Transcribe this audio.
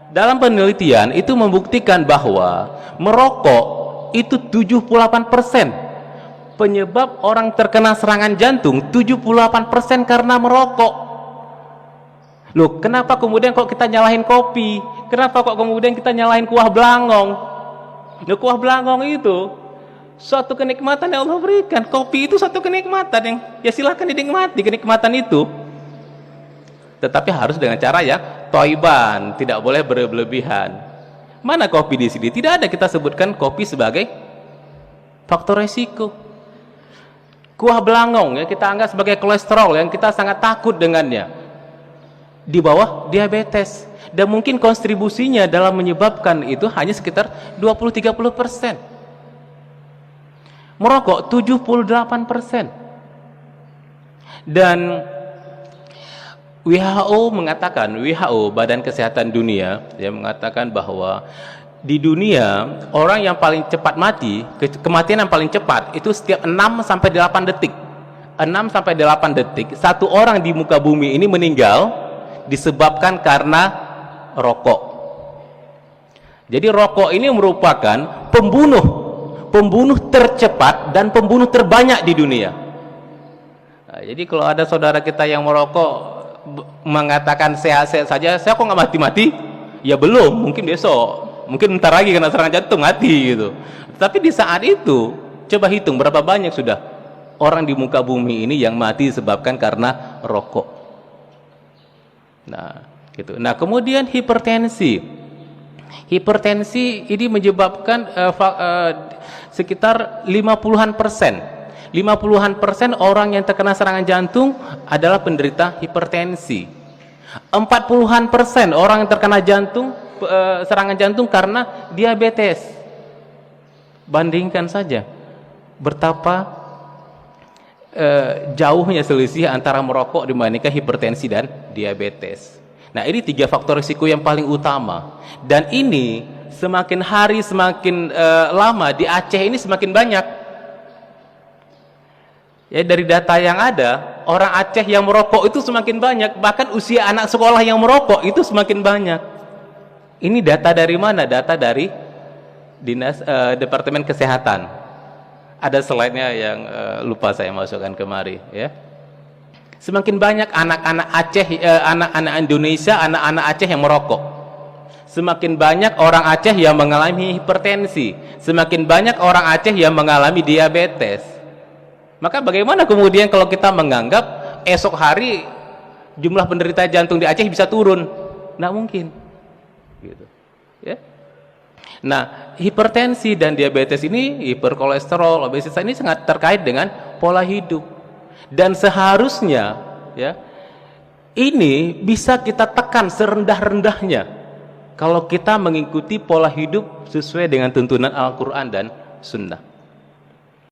dalam penelitian itu membuktikan bahwa merokok itu 78% penyebab orang terkena serangan jantung, 78% karena merokok. Loh, kenapa kemudian kok kita nyalahin kopi? Kenapa kok kemudian kita nyalahin kuah belangong? Loh, kuah belangong itu suatu kenikmatan yang Allah berikan. Kopi itu suatu kenikmatan yang ya silahkan dinikmati kenikmatan itu. Tetapi harus dengan cara yang thayyiban, tidak boleh berlebihan. Mana kopi di sini? Tidak ada kita sebutkan kopi sebagai faktor resiko. Kuah belangong yang kita anggap sebagai kolesterol yang kita sangat takut dengannya, di bawah diabetes, dan mungkin kontribusinya dalam menyebabkan itu hanya sekitar 20-30%. Merokok 78%. Dan WHO mengatakan, WHO Badan Kesehatan Dunia yang mengatakan bahwa di dunia orang yang paling cepat mati, kematian yang paling cepat itu setiap 6-8 detik. 6-8 detik satu orang di muka bumi ini meninggal disebabkan karena rokok. Jadi rokok ini merupakan pembunuh tercepat dan pembunuh terbanyak di dunia. Nah, jadi kalau ada saudara kita yang merokok mengatakan sehat-sehat saja, saya kok nggak mati-mati? Ya belum, mungkin besok, mungkin ntar lagi kena serangan jantung mati gitu. Tapi di saat itu coba hitung berapa banyak sudah orang di muka bumi ini yang mati disebabkan karena rokok. Nah, gitu. Nah, kemudian hipertensi ini menyebabkan sekitar 50-an% orang yang terkena serangan jantung adalah penderita hipertensi. 40-an% orang yang terkena serangan jantung karena diabetes. Bandingkan saja betapa jauhnya selisih antara merokok dibandingkan hipertensi dan diabetes. Nah, ini 3 faktor risiko yang paling utama, dan ini semakin hari semakin lama di Aceh ini semakin banyak. Ya, dari data yang ada, orang Aceh yang merokok itu semakin banyak, bahkan usia anak sekolah yang merokok itu semakin banyak. Ini data dari mana? Data dari Dinas Departemen Kesehatan. Ada slide-nya yang lupa saya masukkan kemari, ya. Semakin banyak anak-anak Aceh, anak-anak Indonesia, anak-anak Aceh yang merokok. Semakin banyak orang Aceh yang mengalami hipertensi, semakin banyak orang Aceh yang mengalami diabetes. Maka bagaimana kemudian kalau kita menganggap esok hari jumlah penderita jantung di Aceh bisa turun? Nggak mungkin, gitu, ya. Nah, hipertensi dan diabetes ini, hiperkolesterol, obesitas ini sangat terkait dengan pola hidup, dan seharusnya, ya, ini bisa kita tekan serendah-rendahnya kalau kita mengikuti pola hidup sesuai dengan tuntunan Al-Quran dan Sunnah.